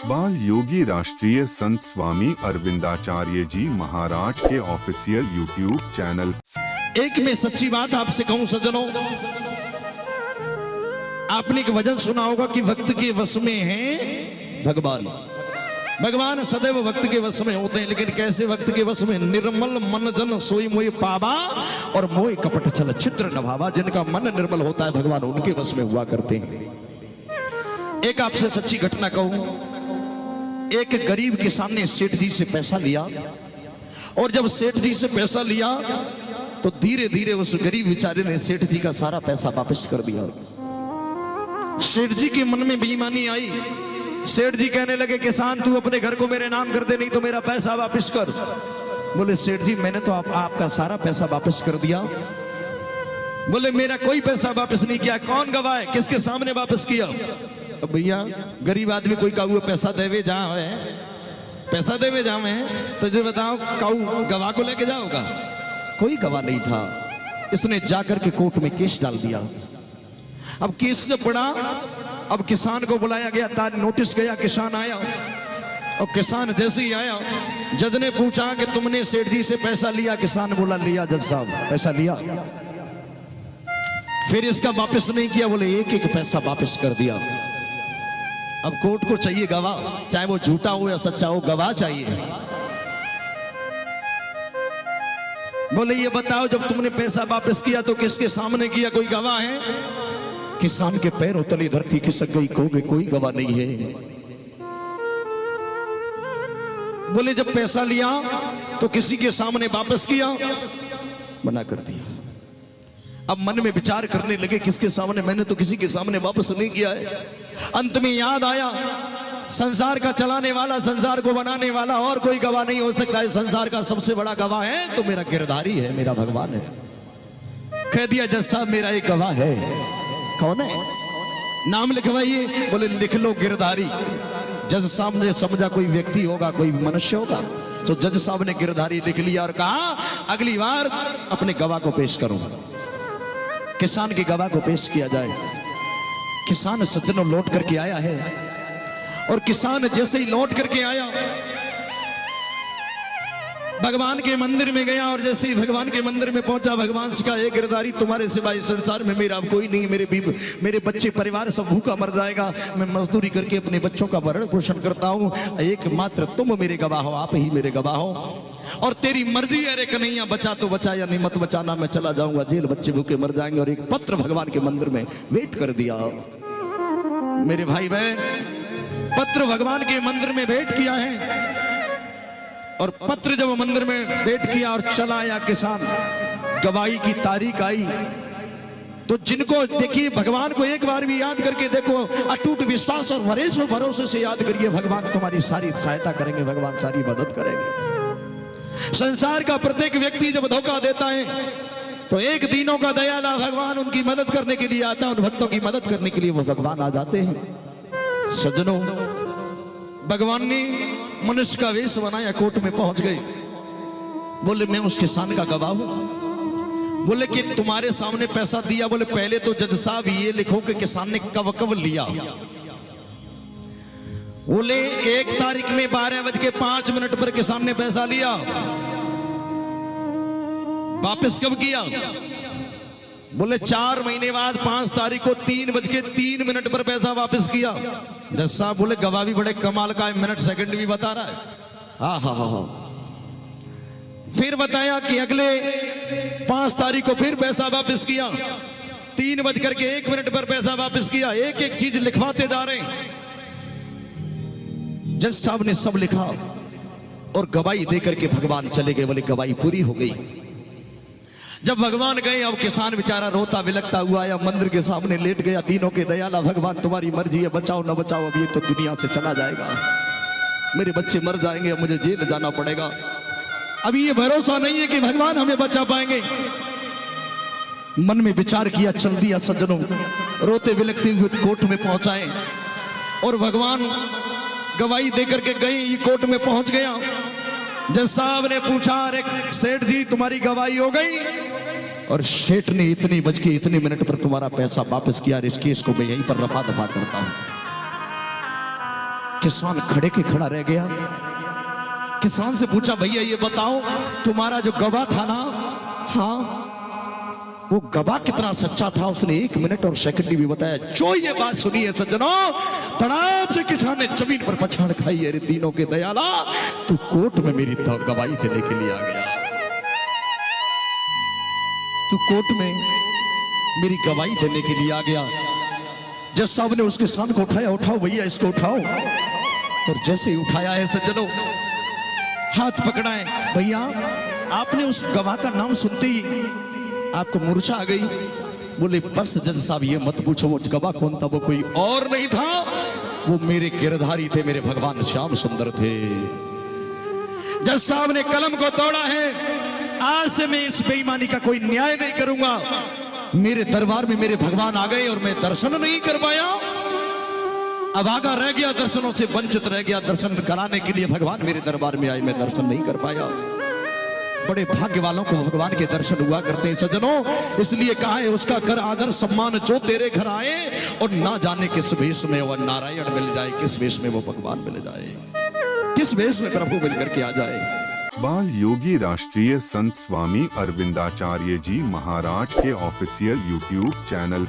बाल योगी राष्ट्रीय संत स्वामी अरविंदाचार्य जी महाराज के ऑफिशियल यूट्यूब चैनल। एक में सच्ची बात आपसे कहूं सज्जनों, आपने एक वचन सुना होगा कि भक्त के वश में है भगवान। भगवान सदैव भक्त के वश में होते हैं, लेकिन कैसे भक्त के वश में? निर्मल मन जन सोई मोहि पावा और मोहि कपट छल छिद्र न भावा। जिनका मन निर्मल होता है भगवान उनके वश में हुआ करते हैं। एक आपसे सच्ची घटना कहूं, एक गरीब किसान ने सेठ जी से पैसा लिया, और जब सेठ जी से पैसा लिया तो धीरे धीरे उस गरीब बेचारे ने सेठ जी का सारा पैसा वापस कर दिया। सेठ जी के मन में बेईमानी आई। सेठ जी कहने लगे, किसान तू अपने घर को मेरे नाम कर दे, नहीं तो मेरा पैसा वापस कर। बोले सेठ जी मैंने तो आपका सारा पैसा वापस कर दिया। बोले मेरा कोई पैसा वापस नहीं किया। कौन गवाह है? किसके सामने वापस किया? अब भैया गरीब आदमी कोई काऊ पैसा देवे जहां है, पैसा देवे जहां है, तो जो बताओ काऊ गवाह को लेके जाओगा? कोई गवाह नहीं था। इसने जाकर के कोर्ट में केस डाल दिया। अब केस से पड़ा, अब किसान को बुलाया गया, नोटिस गया, किसान आया, और किसान जैसे ही आया जज ने पूछा कि तुमने सेठ जी से पैसा लिया? किसान बोला लिया जज साहब, पैसा लिया। फिर इसका वापस नहीं किया? बोले एक एक पैसा वापस कर दिया। अब कोर्ट को चाहिए गवाह, चाहे वो झूठा हो या सच्चा हो, गवाह चाहिए। बोले ये बताओ जब तुमने पैसा वापस किया तो किसके सामने किया? कोई गवाह है? किसान के पैरों तले धरती खिसक गई, कोई गवाह नहीं है। बोले जब पैसा लिया तो किसी के सामने वापस किया? मना कर दिया। अब मन में विचार करने लगे, किसके सामने? मैंने तो किसी के सामने वापस नहीं किया है। अंत में याद आया, संसार का चलाने वाला, संसार को बनाने वाला और कोई गवाह नहीं हो सकता है। संसार का सबसे बड़ा गवाह है तो मेरा गिरधारी है, मेरा भगवान है। कह दिया जज साहब मेरा एक गवाह है। कौन है? नाम लिखवाइए। बोले लिख लो गिरधारी। जज साहब ने समझा कोई व्यक्ति होगा, कोई मनुष्य होगा, तो जज साहब ने गिरधारी लिख लिया और कहा अगली बार अपने गवाह को पेश करूं। किसान के गवाह को पेश किया जाए। किसान सज्जनों लौट करके आया है, और किसान जैसे ही लौट करके आया भगवान के मंदिर में गया, और जैसे ही भगवान के मंदिर में पहुंचा भगवान से कहा, गिरधारी तुम्हारे सिवाय संसार में मेरा कोई नहीं, मेरे बच्चे परिवार सब भूखा मर जाएगा, मैं मजदूरी करके अपने बच्चों का भरण पोषण करता हूं, एकमात्र तुम मेरे गवाह हो, आप ही मेरे गवाह हो, और तेरी मर्जी है रे कन्हैया, बचा तो बचा या नहीं मत बचाना, मैं चला जाऊंगा जेल, बच्चे भूखे मर जाएंगे। और एक पत्र भगवान के मंदिर में वेट कर दिया। मेरे भाई बहन, पत्र भगवान के मंदिर में भेंट किया है, और पत्र जब मंदिर में भेंट किया और चला आया किसान, गवाही की तारीख आई, तो जिनको देखिए भगवान को एक बार भी याद करके देखो, अटूट विश्वास और भरोसे से याद करिए, भगवान तुम्हारी सारी सहायता करेंगे, भगवान सारी मदद करेंगे। संसार का प्रत्येक व्यक्ति जब धोखा देता है तो एक दिनों का दयाला भगवान उनकी मदद करने के लिए आता है, उन भक्तों की मदद करने के लिए वो भगवान आ जाते हैं। सज्जनों भगवान ने मनुष्य का वेश बनाया, कोर्ट में पहुंच गए। बोले मैं उस किसान का गवाह हूं। बोले कि तुम्हारे सामने पैसा दिया? बोले पहले तो जज साहब ये लिखो कि किसान ने कब लिया। बोले 1 तारीख में 12:05 पर किसान ने पैसा लिया। वापस कब किया? बोले 4 महीने बाद 5 तारीख को 3:03 पर पैसा वापस किया। जज साहब बोले गवाह भी बड़े कमाल का है, मिनट सेकंड भी बता रहा है। हाँ। फिर बताया कि अगले 5 तारीख को फिर पैसा वापस किया, 3:01 पर पैसा वापस किया। एक एक चीज लिखवाते जा रहे हैं। जज साहब ने सब लिखा और गवाही देकर के भगवान चले गए। बोले गवाही पूरी हो गई। जब भगवान गए, अब किसान बेचारा रोता बिलखता हुआ आया, मंदिर के सामने लेट गया। तीनों के दयाला भगवान तुम्हारी मर्जी है, बचाओ न बचाओ, अब ये तो दुनिया से चला जाएगा, मेरे बच्चे मर जाएंगे, अब मुझे जेल जाना पड़ेगा, अभी ये भरोसा नहीं है कि भगवान हमें बचा पाएंगे। मन में विचार किया, चल दिया सज्जनों, रोते बिलखते हुए कोर्ट में पहुंचाए, और भगवान गवाही देकर के गए। ये कोर्ट में पहुंच गया। जज साहब ने पूछा, अरे सेठ जी तुम्हारी गवाही हो गई? और सेठ ने इतनी बज के इतने मिनट पर तुम्हारा पैसा वापस किया। इस केस को मैं यहीं पर रफा दफा करता हूं। किसान खड़े के खड़ा रह गया। किसान से पूछा, भैया ये बताओ तुम्हारा जो गवाह था ना, हाँ वो गवाह कितना सच्चा था? उसने 1 मिनट और सेकंड भी बताया। जो ये बात सुनी है सज्जनों, तड़ाप से किसान ने जमीन पर पछाड़ खाई। अरे दीनों के दयाला, तू कोर्ट में मेरी गवाही देने के लिए आ गया, तू कोर्ट में मेरी गवाही देने के लिए आ गया। जज साहब ने उस किसान को उठाया, उठाओ भैया इसको उठाओ। और जैसे ही उठाया है सज्जनों, हाथ पकड़ा है। भैया आपने उस गवाह का नाम सुनते ही आपको मूर्छा आ गई। बोले बस जज साहब ये मत पूछो, वो गवाह कौन था? वो कोई और नहीं था, वो मेरे गिरधारी थे, मेरे भगवान श्याम सुंदर थे। जज साहब ने कलम को तोड़ा है। आज से मैं इस बेईमानी का कोई न्याय नहीं करूंगा। मेरे दरबार में मेरे भगवान आ गए और मैं दर्शन नहीं कर पाया, अभागा रह गया, दर्शनों से वंचित रह गया। दर्शन कराने के लिए भगवान मेरे दरबार में आए, मैं दर्शन नहीं कर पाया। बड़े भाग्य वालों को भगवान के दर्शन हुआ करते हैं सज्जनों। इसलिए कहा है, उसका कर आदर सम्मान जो तेरे घर आए, और ना जाने किस वेश में वह नारायण मिल जाए, किस वेश में वो भगवान मिल जाए, किस वेश में प्रभु मिल करके आ जाए। बाल योगी राष्ट्रीय संत स्वामी अरविंदाचार्य जी महाराज के ऑफिशियल यूट्यूब चैनल